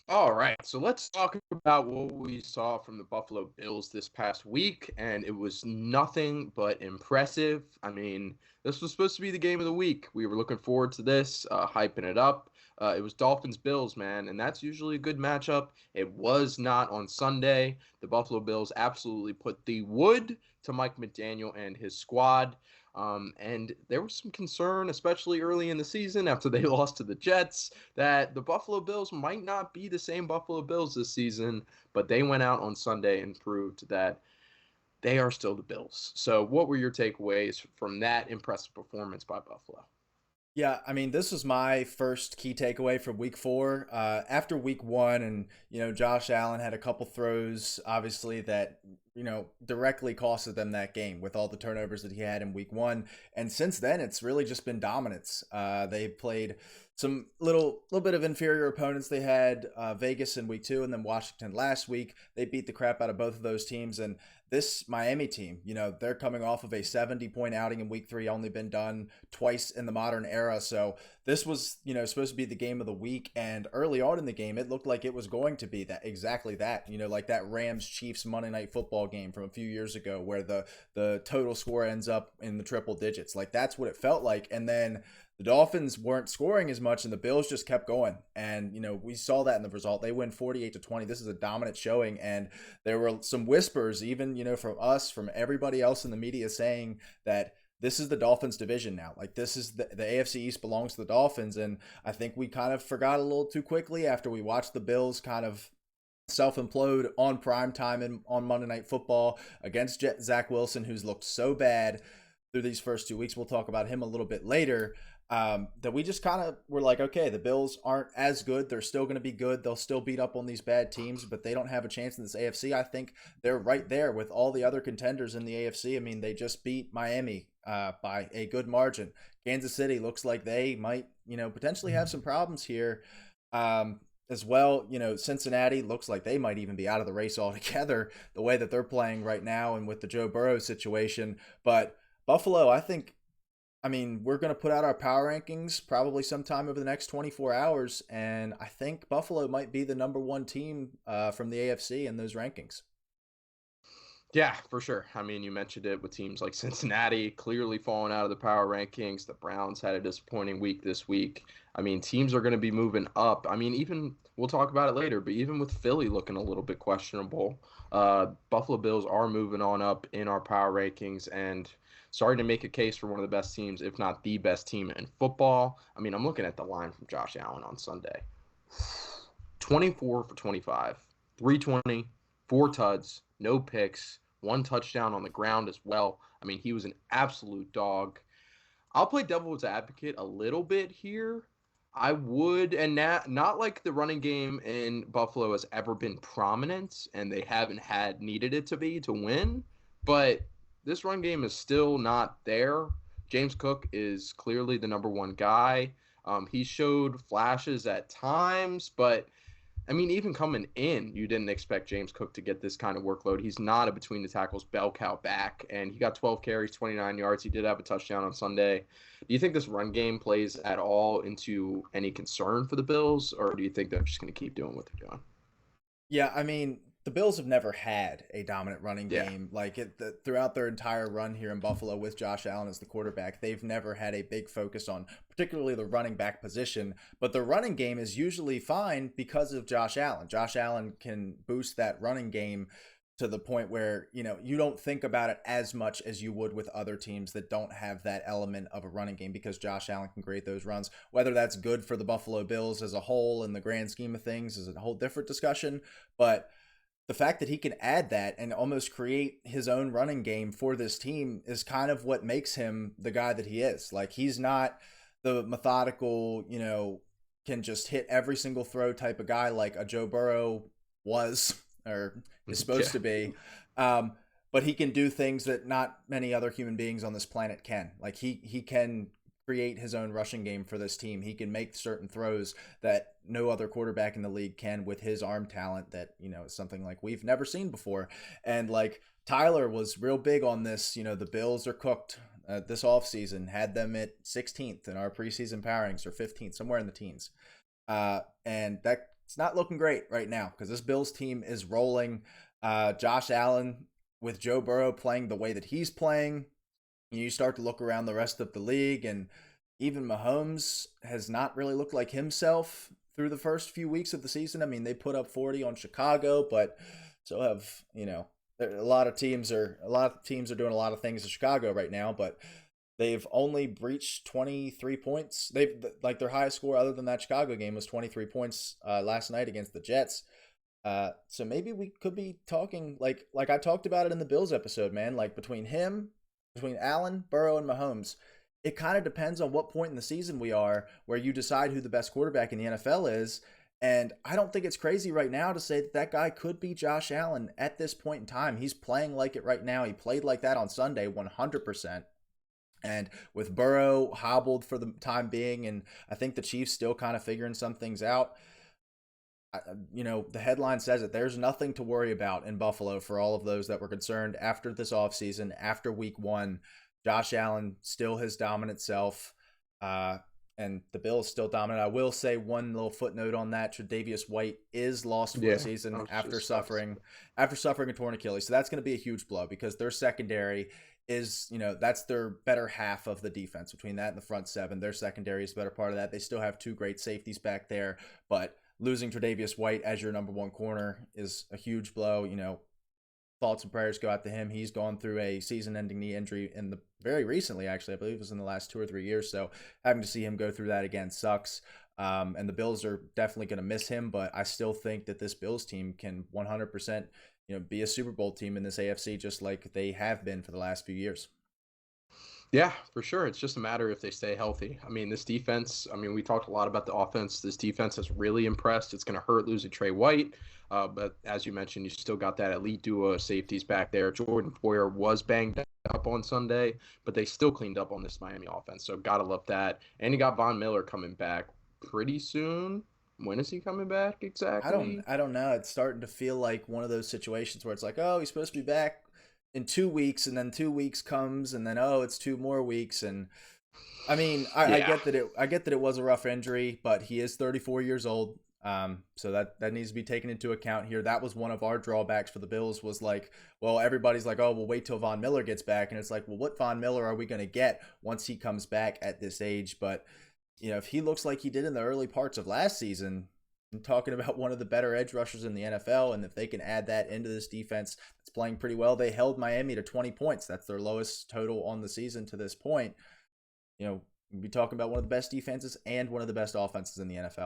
All right, so let's talk about what we saw from the Buffalo Bills this past week, and it was nothing but impressive. I mean, this was supposed to be the game of the week. We were looking forward to this, hyping it up. It was Dolphins Bills, man, and that's usually a good matchup. It was not on Sunday. The Buffalo Bills absolutely put the wood to Mike McDaniel and his squad. And there was some concern, especially early in the season after they lost to the Jets, that the Buffalo Bills might not be the same Buffalo Bills this season, but they went out on Sunday and proved that they are still the Bills. So, what were your takeaways from that impressive performance by Buffalo? Yeah, I mean, this was my first key takeaway from week four. After week one, and, Josh Allen had a couple throws, obviously, that, directly costed them that game with all the turnovers that he had in week one. And since then, it's really just been dominance. They played some little bit of inferior opponents. They had Vegas in week two and then Washington last week. They beat the crap out of both of those teams. And this Miami team, they're coming off of a 70-point outing in week three, only been done twice in the modern era. So this was, supposed to be the game of the week. And early on in the game, it looked like it was going to be that exactly that, like that Rams Chiefs Monday Night Football game from a few years ago where the total score ends up in the triple digits. Like that's what it felt like. And then the Dolphins weren't scoring as much and the Bills just kept going. And, we saw that in the result. They win 48-20. This is a dominant showing. And there were some whispers, even, from us, from everybody else in the media saying that this is the Dolphins division now. Like this is the AFC East belongs to the Dolphins. And I think we kind of forgot a little too quickly after we watched the Bills kind of self-implode on prime time and on Monday Night Football against Zach Wilson, who's looked so bad through these first 2 weeks. We'll talk about him a little bit later. That we just kind of were like, okay, the Bills aren't as good. They're still going to be good. They'll still beat up on these bad teams, but they don't have a chance in this AFC. I think they're right there with all the other contenders in the AFC. I mean, they just beat Miami by a good margin. Kansas City looks like they might, potentially have some problems here. As well, Cincinnati looks like they might even be out of the race altogether, the way that they're playing right now and with the Joe Burrow situation. But Buffalo, I mean, we're going to put out our power rankings probably sometime over the next 24 hours, and I think Buffalo might be the number one team from the AFC in those rankings. Yeah, for sure. I mean, you mentioned it with teams like Cincinnati clearly falling out of the power rankings. The Browns had a disappointing week this week. I mean, teams are going to be moving up. I mean, even we'll talk about it later, but even with Philly looking a little bit questionable, Buffalo Bills are moving on up in our power rankings and starting to make a case for one of the best teams, if not the best team in football. I mean, I'm looking at the line from Josh Allen on Sunday. 24 for 25, 320, four tuds, no picks, one touchdown on the ground as well. I mean, he was an absolute dog. I'll play devil's advocate a little bit here. I would, and not like the running game in Buffalo has ever been prominent, and they haven't had needed it to be to win. But this run game is still not there. James Cook is clearly the number one guy. He showed flashes at times, but I mean, even coming in, you didn't expect James Cook to get this kind of workload. He's not a between the tackles bell cow back, and he got 12 carries, 29 yards. He did have a touchdown on Sunday. Do you think this run game plays at all into any concern for the Bills, or do you think they're just going to keep doing what they're doing? Yeah, I mean, the Bills have never had a dominant running Yeah. game. Throughout their entire run here in Buffalo with Josh Allen as the quarterback, they've never had a big focus on particularly the running back position. But the running game is usually fine because of Josh Allen. Josh Allen can boost that running game to the point where, you don't think about it as much as you would with other teams that don't have that element of a running game because Josh Allen can create those runs. Whether that's good for the Buffalo Bills as a whole in the grand scheme of things is a whole different discussion. But the fact that he can add that and almost create his own running game for this team is kind of what makes him the guy that he is. Like, he's not the methodical, can just hit every single throw type of guy like a Joe Burrow was or is supposed Yeah. to be. But he can do things that not many other human beings on this planet can. Like, he can create his own rushing game for this team. He can make certain throws that no other quarterback in the league can with his arm talent that, is something like we've never seen before. And like Tyler was real big on this, the Bills are cooked this offseason, had them at 16th in our preseason powerings or 15th, somewhere in the teens. And that it's not looking great right now because this Bills team is rolling. Josh Allen with Joe Burrow playing the way that he's playing, you start to look around the rest of the league, and even Mahomes has not really looked like himself through the first few weeks of the season. I mean, they put up 40 on Chicago, but so have a lot of teams are doing a lot of things in Chicago right now, but they've only breached 23 points. They've like their highest score other than that Chicago game was 23 points last night against the Jets. So maybe we could be talking like I talked about it in the Bills episode, man. Like between Allen, Burrow, and Mahomes, it kind of depends on what point in the season we are, where you decide who the best quarterback in the NFL is. And I don't think it's crazy right now to say that that guy could be Josh Allen at this point in time. He's playing like it right now. He played like that on Sunday, 100%. And with Burrow hobbled for the time being, and I think the Chiefs still kind of figuring some things out, the headline says it. There's nothing to worry about in Buffalo for all of those that were concerned after this offseason, after week one. Josh Allen still his dominant self, and the Bills still dominant. I will say one little footnote on that: Tre'Davious White is lost for the season after suffering a torn Achilles. So that's going to be a huge blow because their secondary is, that's their better half of the defense. Between that and the front seven, their secondary is the better part of that. They still have two great safeties back there, but losing Tre'Davious White as your number one corner is a huge blow. Thoughts and prayers go out to him. He's gone through a season-ending knee injury very recently, actually. I believe it was in the last 2 or 3 years. So having to see him go through that again sucks. And the Bills are definitely going to miss him, but I still think that this Bills team can 100%, be a Super Bowl team in this AFC, just like they have been for the last few years. Yeah, for sure. It's just a matter if they stay healthy. I mean, this defense, we talked a lot about the offense. This defense has really impressed. It's going to hurt losing Trey White. But as you mentioned, you still got that elite duo of safeties back there. Jordan Poyer was banged up on Sunday, but they still cleaned up on this Miami offense. So got to love that. And you got Von Miller coming back pretty soon. When is he coming back exactly? I don't know. It's starting to feel like one of those situations where it's like, oh, he's supposed to be back in 2 weeks, and then 2 weeks comes, and then it's 2 more weeks. And I mean, I get that it was a rough injury, but he is 34 years old. So that needs to be taken into account here. That was one of our drawbacks for the Bills, was like, well, everybody's like, oh, we'll wait till Von Miller gets back, and it's like, well, what Von Miller are we going to get once he comes back at this age? But if he looks like he did in the early parts of last season, I'm talking about one of the better edge rushers in the NFL, and if they can add that into this defense that's playing pretty well, they held Miami to 20 points. That's their lowest total on the season to this point. We'll be talking about one of the best defenses and one of the best offenses in the NFL.